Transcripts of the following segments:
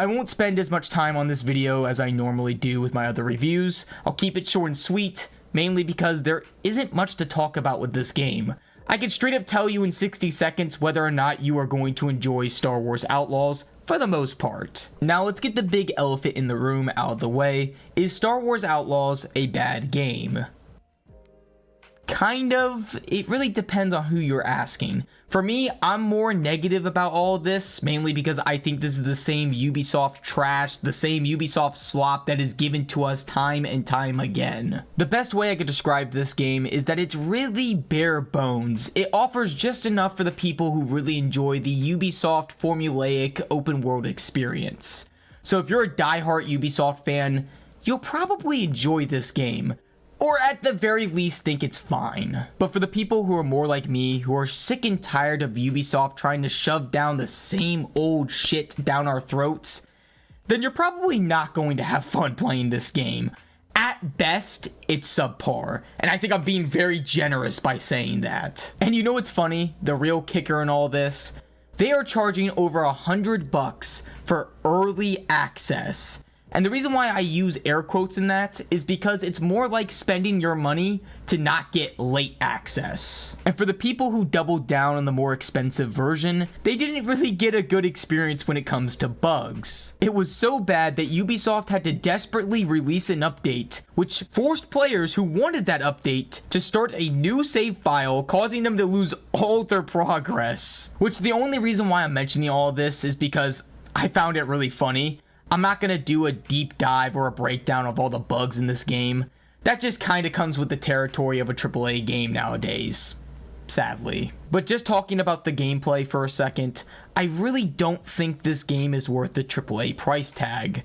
I won't spend as much time on this video as I normally do with my other reviews. I'll keep it short and sweet, mainly because there isn't much to talk about with this game. I can straight up tell you in 60 seconds whether or not you are going to enjoy Star Wars Outlaws, for the most part. Now let's get the big elephant in the room out of the way. Is Star Wars Outlaws a bad game? Kind of. It really depends on who you're asking. For me, I'm more negative about all of this, mainly because I think this is the same Ubisoft trash, the same Ubisoft slop that is given to us time and time again. The best way I could describe this game is that it's really bare bones. It offers just enough for the people who really enjoy the Ubisoft formulaic open world experience. So if you're a diehard Ubisoft fan, you'll probably enjoy this game. Or at the very least think it's fine. But for the people who are more like me, who are sick and tired of Ubisoft trying to shove down the same old shit down our throats, then you're probably not going to have fun playing this game. At best, it's subpar, and I think I'm being very generous by saying that. And you know what's funny? The real kicker in all this? They are charging over $100 for early access. And the reason why I use air quotes in that is because it's more like spending your money to not get late access. And for the people who doubled down on the more expensive version, they didn't really get a good experience when it comes to bugs. It was so bad that Ubisoft had to desperately release an update, which forced players who wanted that update to start a new save file, causing them to lose all their progress. Which the only reason why I'm mentioning all of this is because I found it really funny. I'm not going to do a deep dive or a breakdown of all the bugs in this game. That just kind of comes with the territory of a AAA game nowadays, sadly. But just talking about the gameplay for a second, I really don't think this game is worth the AAA price tag.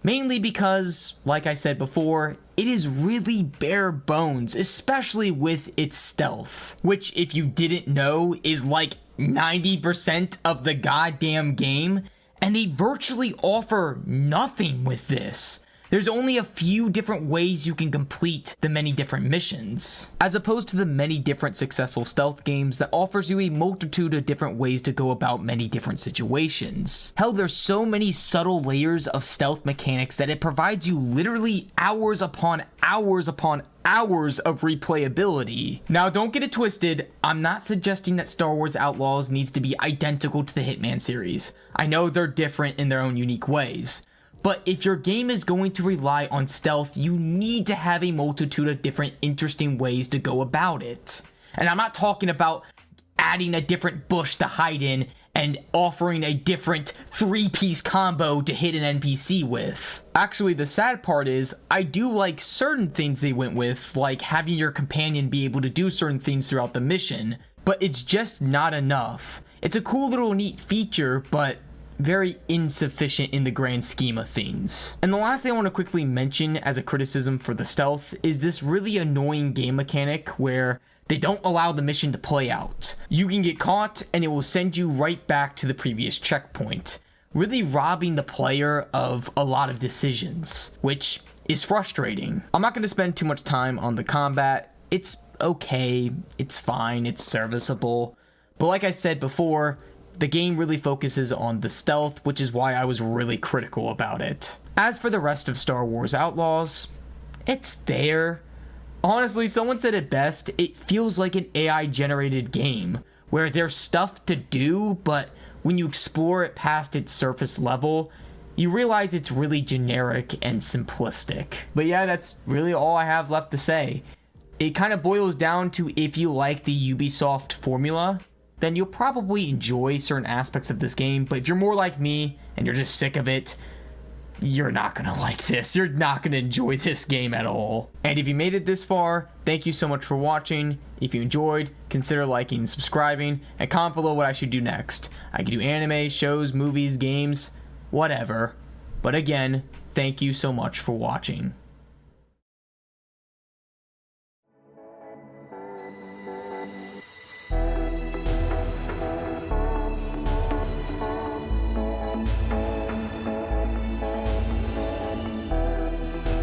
Mainly because, like I said before, it is really bare bones, especially with its stealth. Which, if you didn't know, is like 90% of the goddamn game. And they virtually offer nothing with this. There's only a few different ways you can complete the many different missions, as opposed to the many different successful stealth games that offers you a multitude of different ways to go about many different situations. Hell, there's so many subtle layers of stealth mechanics that it provides you literally hours upon hours upon hours of replayability. Now, don't get it twisted, I'm not suggesting that Star Wars Outlaws needs to be identical to the Hitman series. I know they're different in their own unique ways. But if your game is going to rely on stealth, you need to have a multitude of different interesting ways to go about it. And I'm not talking about adding a different bush to hide in and offering a different 3-piece combo to hit an NPC with. Actually, the sad part is, I do like certain things they went with, like having your companion be able to do certain things throughout the mission, but it's just not enough. It's a cool little neat feature, but very insufficient in the grand scheme of things. And the last thing I want to quickly mention as a criticism for the stealth is this really annoying game mechanic where they don't allow the mission to play out. You can get caught and it will send you right back to the previous checkpoint, really robbing the player of a lot of decisions, which is frustrating. I'm not going to spend too much time on the combat. It's okay, it's fine, it's serviceable, but like I said before, the game really focuses on the stealth, which is why I was really critical about it. As for the rest of Star Wars Outlaws, it's there. Honestly, someone said it best, it feels like an AI-generated game, where there's stuff to do, but when you explore it past its surface level, you realize it's really generic and simplistic. But yeah, that's really all I have left to say. It kind of boils down to, if you like the Ubisoft formula, then you'll probably enjoy certain aspects of this game. But if you're more like me and you're just sick of it, you're not gonna like this. You're not gonna enjoy this game at all. And if you made it this far, thank you so much for watching. If you enjoyed, consider liking and subscribing, and comment below what I should do next. I could do anime, shows, movies, games, whatever. But again, thank you so much for watching.